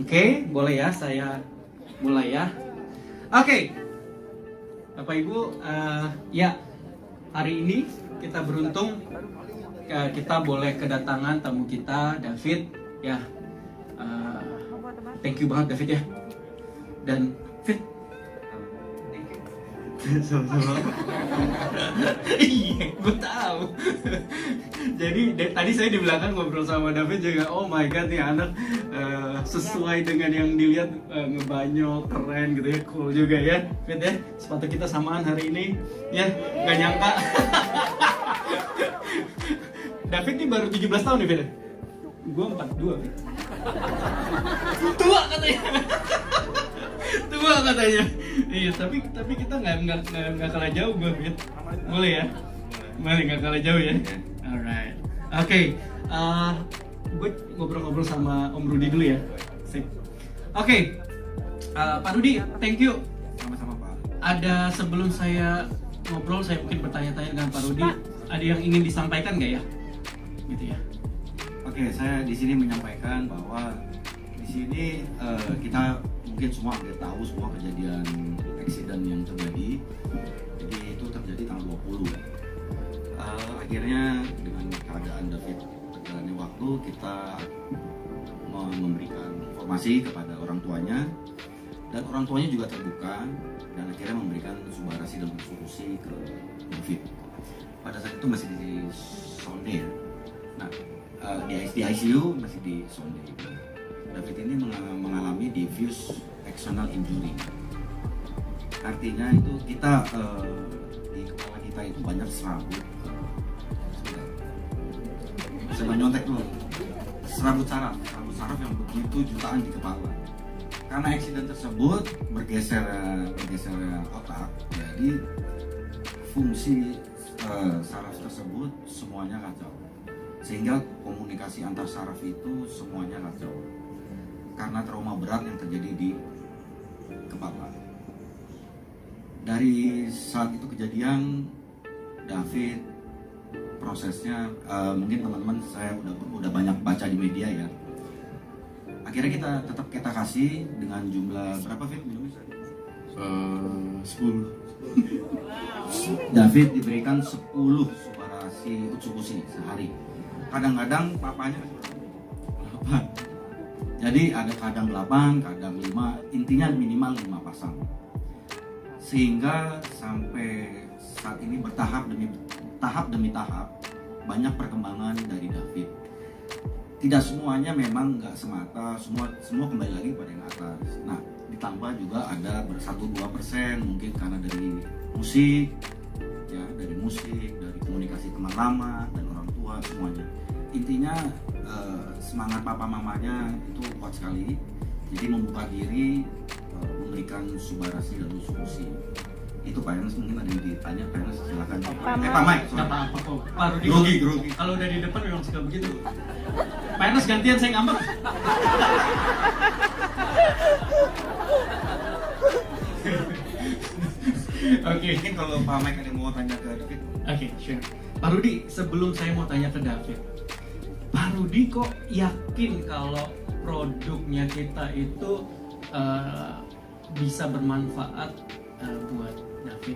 Oke, boleh ya saya mulai ya. Oke, Bapak Ibu, ya hari ini kita beruntung kita boleh kedatangan tamu kita David ya. Thank you banget David ya. Dan David, sama-sama. Iya, gue tahu. Jadi tadi saya di belakang ngobrol sama David juga. Oh my god, nih anak sesuai dengan yang dilihat, ngebanyol, keren gitu ya, cool juga ya, David ya. Sepatu kita samaan hari ini, ya nggak nyangka. David ini baru 17 tahun nih, David. Gue 42. Tua katanya. Tua katanya. Iya, tapi kita nggak kalah jauh gue, Fit. Boleh ya? Boleh, nggak kalah jauh ya? Alright. Oke, gue ngobrol-ngobrol sama Om Rudi dulu ya. Sip. Oke, Pak Rudi, thank you. Sama-sama Pak. Ada sebelum saya ngobrol, saya mungkin bertanya-tanya dengan Pak Rudi. Ada yang ingin disampaikan nggak ya? Gitu ya. Oke, saya di sini menyampaikan bahwa di sini kita mungkin semua hampir tahu semua kejadian eksiden yang terjadi. Jadi itu terjadi tanggal 20. Akhirnya dengan keadaan David berjalannya waktu, kita memberikan informasi kepada orang tuanya, dan orang tuanya juga terbuka dan akhirnya memberikan subarasi dan solusi ke David. Pada saat itu masih di sonde. Nah, di ICU masih di sonde. David ini mengalami diffuse axonal injury. Artinya itu kita di kepala kita itu banyak serabut. Saya nyontek dulu. Serabut saraf yang begitu jutaan di kepala. Karena eksiden tersebut bergeser otak, jadi fungsi saraf tersebut semuanya kacau. Sehingga komunikasi antar saraf itu semuanya kacau karena trauma berat yang terjadi di kepala. Dari saat itu kejadian, David prosesnya mungkin teman-teman saya udah banyak baca di media ya. Akhirnya kita kasih dengan jumlah berapa Fit minumnya? 10. David diberikan 10 subarasi utsukushi sehari. Kadang-kadang papanya 8. Jadi ada kadang 8, kadang 5, intinya minimal 5 pasang. Sehingga sampai saat ini bertahap demi tahap banyak perkembangan dari David. Tidak semuanya memang nggak semata, semua kembali lagi pada yang atas. Nah, ditambah juga ada 1-2% mungkin karena dari musik, ya dari komunikasi teman lama dan orang tua semuanya. Intinya semangat papa mamanya itu kuat sekali, jadi membuka diri, memberikan subarasi dan solusi. Itu Pak Ernest, mungkin ada yang ditanya. Pak Ernest silakan. Pak Mike, Nggak apa-apa kok. Pak Rudi, grogi. kalau udah di depan memang suka begitu. Pak Ernest gantian, saya ngambek. Oke. Mungkin kalau Pak Mike ada yang mau tanya ke David. Oke, sure. Pak Rudi, sebelum saya mau tanya ke David, Pak Rudi kok yakin kalau produknya kita itu bisa bermanfaat buat David?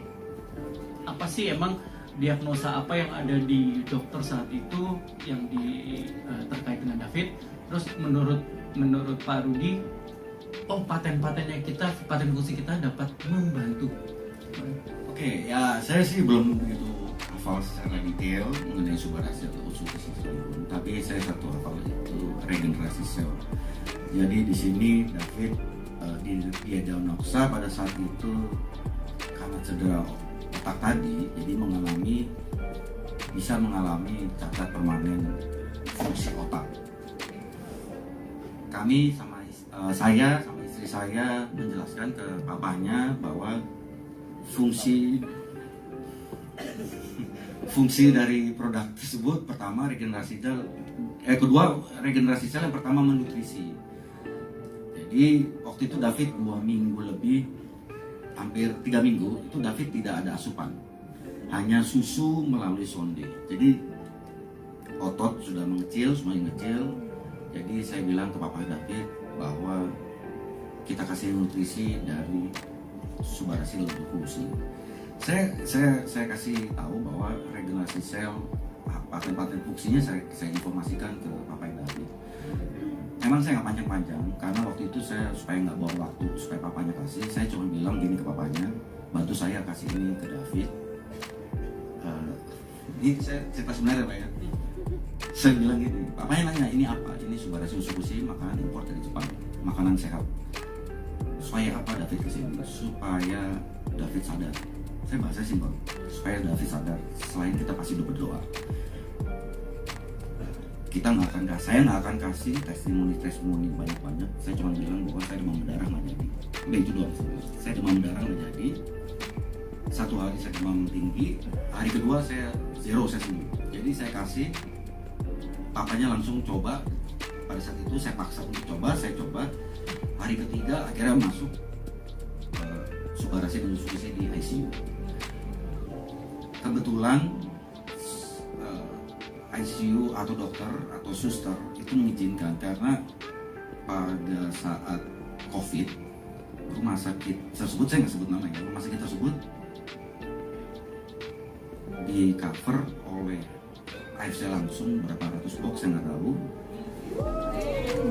Apa sih emang diagnosa apa yang ada di dokter saat itu yang terkait dengan David? Terus menurut Pak Rudi, oh paten fungsi kita dapat membantu. Oke, ya saya sih belum begitu hafal secara detail mengenai subarasi atau utsukushi sekalipun, tapi saya satu hafal itu regenerasi sel. Jadi di sini David dia diagnosa pada saat itu karena cedera otak tadi, jadi bisa mengalami cacat permanen fungsi otak. Kami saya sama istri saya menjelaskan ke papanya bahwa fungsi dari produk tersebut, pertama regenerasi sel, kedua regenerasi sel, yang pertama menutrisi. Jadi waktu itu David 2 minggu lebih, hampir 3 minggu itu David tidak ada asupan, hanya susu melalui sonde. Jadi otot sudah mengecil, semuanya mengecil. Jadi saya bilang ke Papa David bahwa kita kasih nutrisi dari Subarasil Utukusi. Saya kasih tahu bahwa regenerasi sel, paten-paten fungsinya saya informasikan ke Papa David. Emang saya nggak panjang-panjang karena waktu itu saya supaya nggak bawa waktu supaya papanya kasih, saya cuma bilang gini ke papanya, bantu saya kasih ini ke David. Ini saya cerita sebenarnya Pak ya. Saya bilang gini, papanya nanya ini apa? Ini Subarasil Utukusi, makanan impor dari Jepang, makanan sehat. Supaya apa David kesini? Supaya David sadar. Saya bahasa simpel, supaya David sadar. Selain kita pasti berdoa, saya nggak akan kasih testimoni banyak. Saya cuma bilang bahwa saya demam berdarah nggak jadi. Udah itu doang. Saya demam berdarah nggak jadi. Satu hari saya demam tinggi, hari kedua saya zero, saya sembuh. Jadi saya kasih, papanya langsung coba. Pada saat itu saya paksa untuk coba, saya coba. Hari ketiga akhirnya masuk Subarasil Utukusi di ICU. Kebetulan ICU atau dokter atau suster itu mengizinkan karena pada saat COVID rumah sakit tersebut, saya nggak sebut namanya, rumah sakit tersebut di cover oleh AFC langsung berapa ratus box, saya nggak tahu.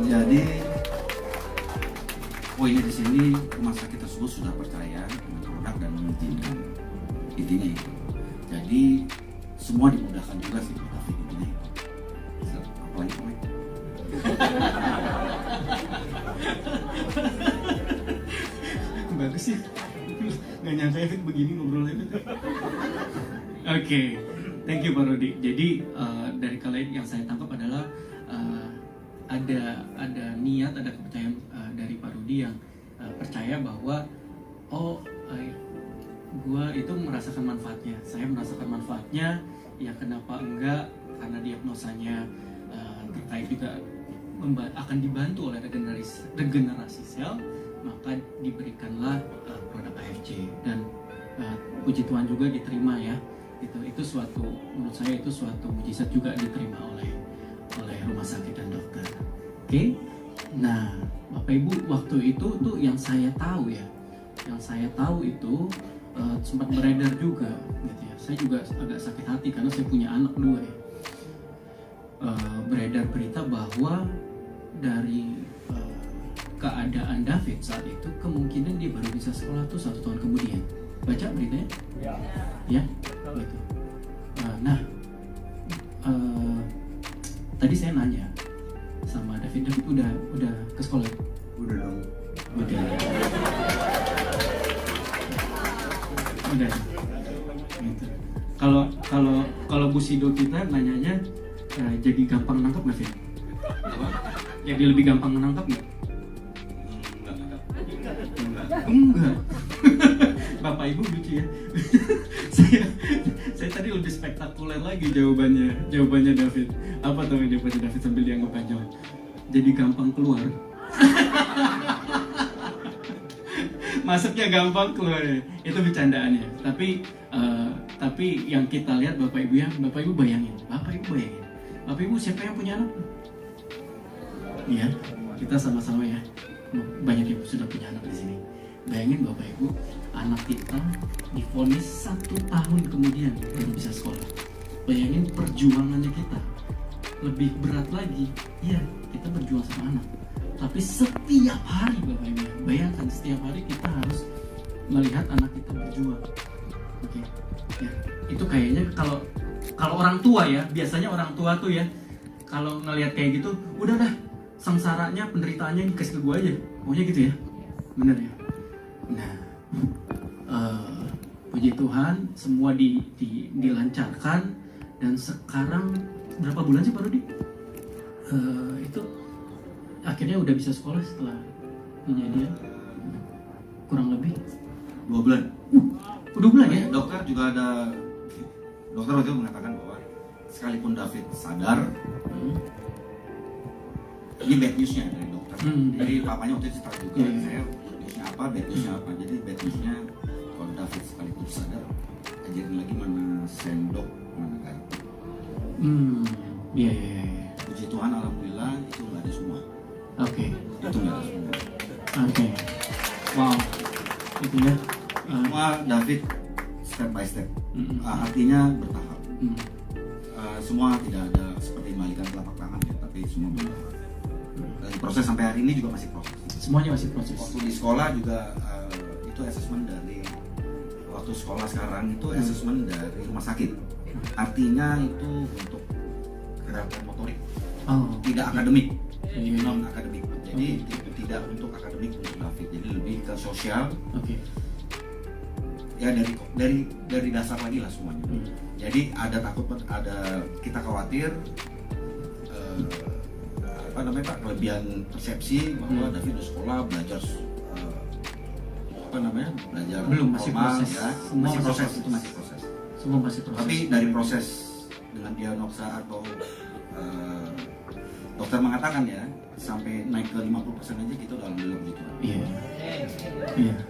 Jadi poinnya di sini rumah sakit tersebut sudah percaya dengan produk dan mengizinkan, intinya itu. Jadi semua dimudahkan juga sih buat David, intinya itu. Apalagi Mike? Bagus sih, nggak nyangka David begini ngobrolnya. Oke, thank you Pak Rudi. Jadi dari kalian yang saya tangkap adalah ada niat, ada kepercayaan dari Pak Rudi yang percaya bahwa gua itu merasakan manfaatnya. Saya merasakan manfaatnya, ya kenapa enggak? Karena diagnosanya terkait juga akan dibantu oleh regenerasi sel, maka diberikanlah produk AFC dan puji Tuhan juga diterima ya. Itu suatu, menurut saya itu suatu mujizat juga diterima oleh rumah sakit dan dokter. Oke. Nah, Bapak Ibu, waktu itu tuh yang saya tahu itu sempat beredar juga gitu ya. Saya juga agak sakit hati karena saya punya anak 2 ya. Beredar berita bahwa dari keadaan David saat itu kemungkinan dia baru bisa sekolah tuh 1 tahun kemudian. Baca beritanya? Ya, gitu. Nah, tadi saya nanya sama David udah ke sekolah? Udah dong. Udah. Gitu. Kalau Bu Sido kita nanyanya jadi gampang nangkap nggak sih? Jadi lebih gampang menangkap nggak? Enggak. Bapak Ibu lucu ya. saya tadi lebih spektakuler lagi jawabannya David. Apa tuh yang jawabannya David sambil dia ngebanjol? Jadi gampang keluar. Masuknya gampang, keluarnya itu bercandaannya. Tapi yang kita lihat Bapak Ibu bayangin. Bapak Ibu siapa yang punya anak? Iya, kita sama-sama ya. Banyak yang sudah punya anak di sini. Bayangin Bapak Ibu, anak kita divonis 1 tahun kemudian baru bisa sekolah. Bayangin perjuangannya kita. Lebih berat lagi, iya kita berjuang sama anak. Tapi setiap hari Bapak Ibu, bayangkan setiap hari kita harus melihat anak kita berjuang. Oke, ya itu kayaknya kalau orang tua ya, biasanya orang tua tuh ya, kalau ngelihat kayak gitu, udah dah sengsaranya, penderitaannya dikasih ke gue aja, maunya gitu ya, bener ya. Nah, puji Tuhan semua dilancarkan dan sekarang berapa bulan sih Pak Rudi? Itu akhirnya udah bisa sekolah setelah kejadian kurang lebih 2 bulan. 2 bulan ya? Dokter waktu itu mengatakan bahwa sekalipun David sadar, ini bad newsnya dari dokter. Jadi papanya waktu itu cerita juga, saya good newsnya apa, bad newsnya apa. Jadi bad newsnya kalau David sekalipun sadar, ajarin lagi mana sendok, mana garpu. Iya. Puji Tuhan, alhamdulillah itu nggak ada semua. Oke. Itu nggak ada semua. Oke. Wow. Itu ya. Semua David step by step. Mm. Artinya bertahap. Mm. Semua tidak ada seperti membalikan telapak tangan ya, tapi semua bertahap. Dari proses sampai hari ini juga masih proses. Semuanya masih proses. Waktu di sekolah juga itu asesmen dari waktu sekolah sekarang itu asesmen dari rumah sakit. Artinya itu untuk gerakan motorik, tidak akademik, non akademik. Jadi tidak untuk akademik untuk David, jadi lebih ke sosial. Oke. Ya dari dasar lagi lah semuanya. Jadi ada kita khawatir apa namanya Pak, kelebihan persepsi bahwa David di sekolah belajar belajar belum, masih formal, proses. ya. Semua Masih masih proses, proses. itu masih proses. Semua masih proses. Tapi dari proses dengan diagnosa atau dokter mengatakan ya sampai naik ke 50% aja kita udah alhamdulillah gitu. Iya. Iya.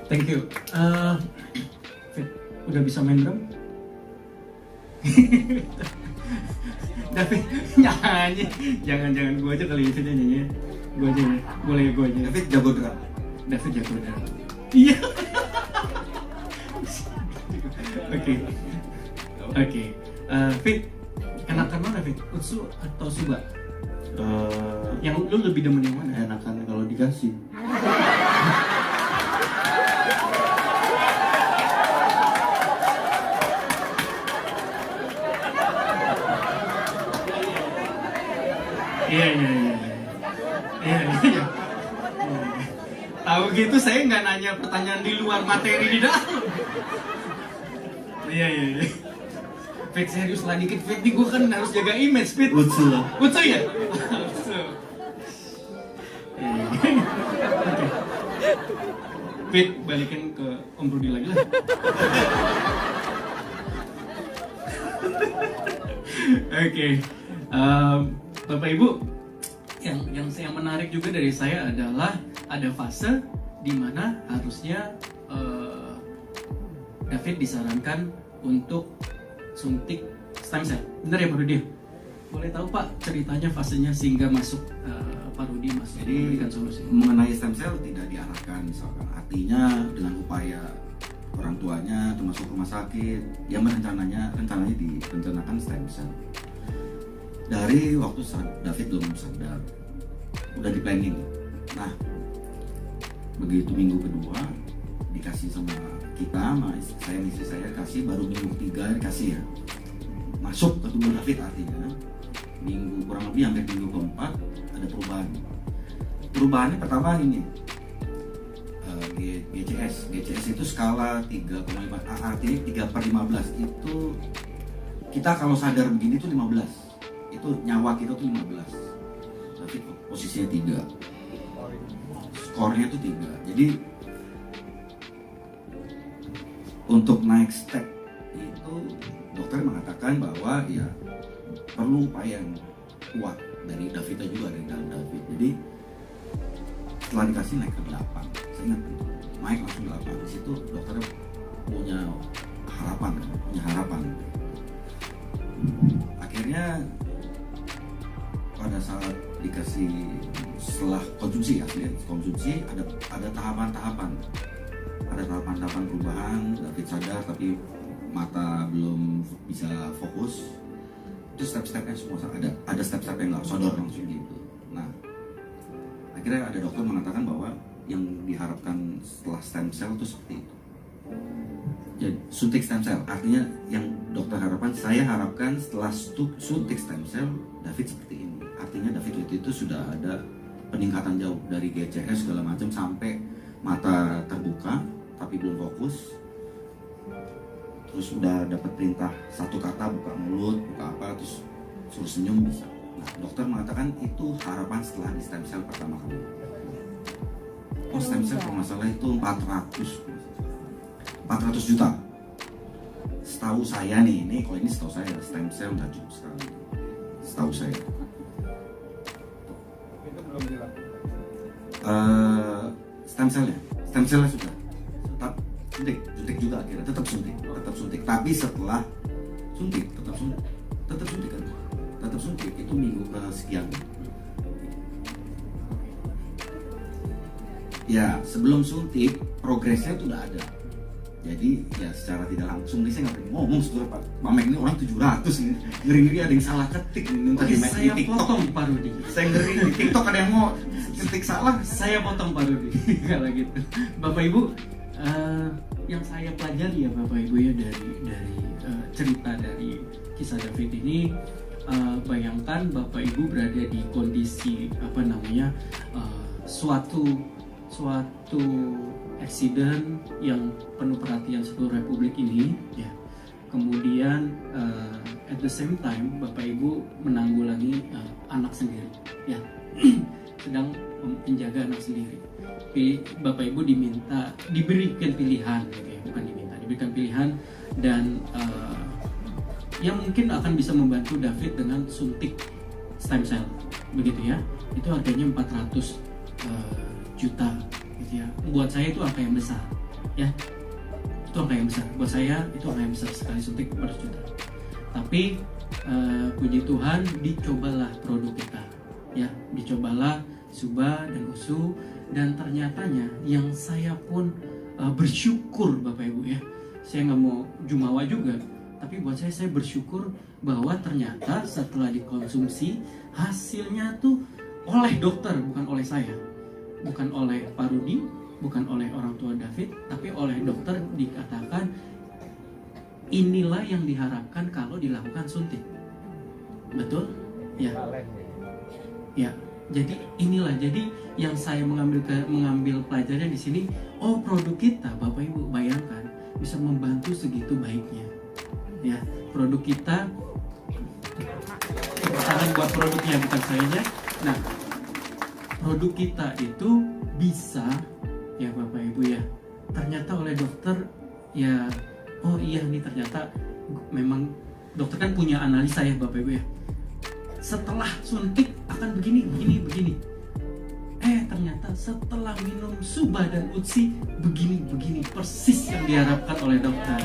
Thank you. Fit, udah bisa main drum? David nyanyi, jangan gue aja kali itu nyanyi. Gue aja, boleh gue aja. David jago drum. David jago drum. Iya. Oke. Oke. Fit, enakan mana Fit? Utsu atau Suba? Yang lu lebih demen yang mana? Enakan kalau dikasih. Iya. Tahu gitu saya nggak nanya pertanyaan di luar materi di dalam. Iya. Fit, serius lah dikit Fit, gue kan harus jaga image Fit. Utsu lah. Utsu ya? Utsu. Iya. Oke. Fit, balikin ke Om Rudi lagi lah. Oke. Bapak Ibu, yang menarik juga dari saya adalah ada fase di mana harusnya David disarankan untuk suntik stem cell. Benar ya Pak Rudi? Boleh tahu Pak ceritanya fasenya sehingga masuk Pak Rudi masuk Jadi memberikan solusi? mengenai stem cell tidak diarahkan misalkan. Artinya dengan upaya orang tuanya termasuk rumah sakit yang rencananya direncanakan stem cell. Dari waktu David belum sadar, udah di planning. Nah, begitu minggu kedua dikasih sama kita, istri saya kasih, baru minggu ketiga dikasih ya, masuk ke tubuh David. Artinya minggu kurang lebih sampai minggu keempat ada perubahan. Perubahannya pertama ini GCS itu skala 3,5, artinya 3/15 itu kita kalau sadar begini tuh 15. Itu nyawa kita tuh 15, tapi posisinya 3, skornya tuh 3. Jadi untuk naik step itu dokter mengatakan bahwa ya perlu upaya yang kuat dari Davidnya juga, dari dalam David. Jadi setelah dikasih naik ke 8, saya ingat itu naik langsung 8. Di situ dokternya punya harapan. Akhirnya pada saat dikasih setelah konsumsi ada tahapan-tahapan perubahan. David sadar tapi mata belum bisa fokus. Itu step-stepnya semua ada step-step yang nggak sadar langsung gitu. Nah, akhirnya ada dokter mengatakan bahwa yang diharapkan setelah stem cell itu seperti itu. Jadi suntik stem cell, artinya yang dokter saya harapkan setelah suntik stem cell David seperti ini. Artinya David itu sudah ada peningkatan jauh dari GCS segala macam sampai mata terbuka tapi belum fokus. Terus udah dapat perintah satu kata buka mulut, buka apa, terus suruh senyum bisa. Nah, dokter mengatakan itu harapan setelah di stem cell pertama kali. Stem cell kalau nggak salah itu 400 juta. Setahu saya nih, kalau ini setahu saya stem cell nggak cukup sekali. Setahu saya. Itu belum dilakukan. Stem cellnya sudah. Tetap suntik juga akhirnya, tetap suntik. Tapi setelah suntik, tetap suntik itu minggu ke sekian. Ya sebelum suntik progresnya tuh udah ada. Jadi ya secara tidak langsung nih saya nggak berani ngomong saudara Pak Mamek ini orang 700 ini ngeri-ngeri ada yang salah ketik nih Oke, di saya TikTok. potong Pak Rudi. Saya ngeri di TikTok ada yang mau ketik salah. Saya potong Pak Rudi. Kalau gitu. Bapak Ibu, yang saya pelajari ya Bapak Ibu ya dari cerita dari kisah David ini, bayangkan Bapak Ibu berada di kondisi suatu accident yang penuh perhatian seluruh republik ini ya. Kemudian at the same time Bapak Ibu menanggulangi anak sendiri ya. Sedang menjaga anak sendiri. Bapak Ibu diberikan pilihan gitu ya, diberikan pilihan dan yang mungkin akan bisa membantu David dengan suntik stem cell begitu ya. Itu harganya 400 juta gitu ya. Buat saya itu angka yang besar ya. Itu angka yang besar. Buat saya itu angka yang besar sekali suntik 400 juta. Tapi puji Tuhan dicobalah produk kita ya. Dicobalah Suba dan Usu dan ternyatanya yang saya pun bersyukur Bapak Ibu ya. Saya nggak mau jumawa juga, tapi buat saya bersyukur bahwa ternyata setelah dikonsumsi hasilnya tuh oleh dokter, bukan oleh saya, bukan oleh Pak Rudi, bukan oleh orang tua David, tapi oleh dokter dikatakan inilah yang diharapkan kalau dilakukan suntik. Betul? Ya. Ya. Jadi inilah, jadi yang saya mengambil pelajaran di sini, produk kita Bapak Ibu bayangkan bisa membantu segitu baiknya. Ya, produk kita tangan buat produknya bukan sayanya. Nah, produk kita itu bisa ya Bapak Ibu ya. Ternyata oleh dokter ya, oh iya nih ternyata memang dokter kan punya analisa ya Bapak Ibu ya. Setelah suntik akan begini. Ternyata setelah minum Suba dan Utsi begini persis yang diharapkan oleh dokter.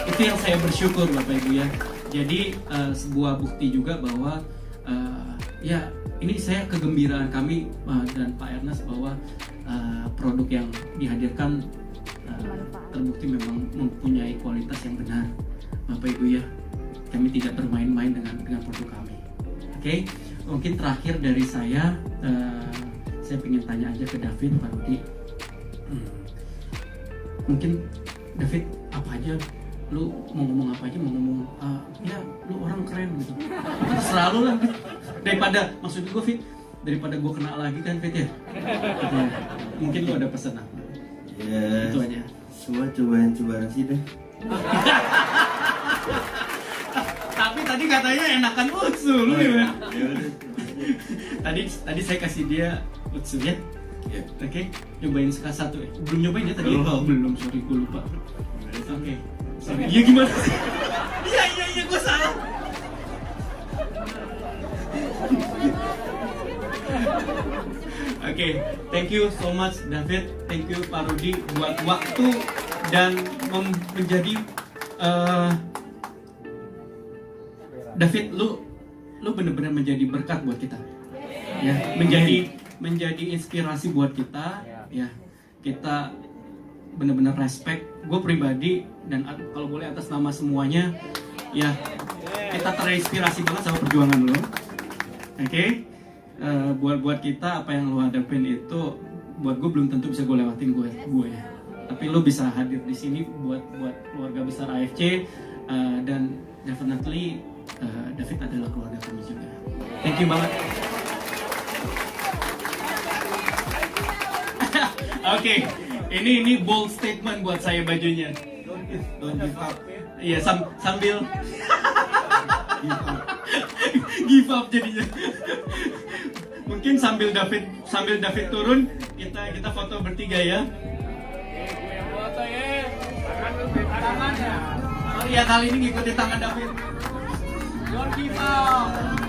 Itu yang saya bersyukur Bapak Ibu ya. Jadi sebuah bukti juga bahwa ya ini saya kegembiraan kami dan Pak Ernest bahwa produk yang dihadirkan terbukti memang mempunyai kualitas yang benar Bapak Ibu ya. Kami tidak bermain-main dengan produk kami. Oke, mungkin terakhir dari saya ingin tanya aja ke David, Pak Rudi. Mungkin David apa aja, lu mau ngomong apa aja, mau ngomong ya lu orang keren gitu. Selalu lah, daripada maksud gue Fit, daripada gue kena lagi kan Fit ya. Gitu. Mungkin lu ada pesan apa? Ya, itu aja. Semua cobain sih deh. Tapi tadi katanya enakan Utsu lu ya. Tadi saya kasih dia Utsu ya. Oke, nyobain satu ya. Belum nyobain ya tadi? Belum, sorry gue lupa. Oke. Iya gimana sih? Iya gue salah. Oke, thank you so much David, thank you Pak Rudi buat waktu dan menjadi David, lu benar-benar menjadi berkat buat kita, ya, menjadi inspirasi buat kita, ya, kita benar-benar respect. Gue pribadi dan kalau boleh atas nama semuanya, ya, kita terinspirasi banget sama perjuangan lo, oke? Buat kita apa yang lo hadapin itu, buat gue belum tentu bisa gue lewatin gue ya. Tapi lo bisa hadir di sini buat keluarga besar AFC dan definitely David adalah keluarga kami juga. Thank you banget. Oke, ini bold statement buat saya bajunya. Don't give up. Iya, sambil give up jadinya. Mungkin sambil David turun, kita foto bertiga ya. Foto ya. Tangan ya. Oh iya, kali ini ngikutin tangan David. Don't give up.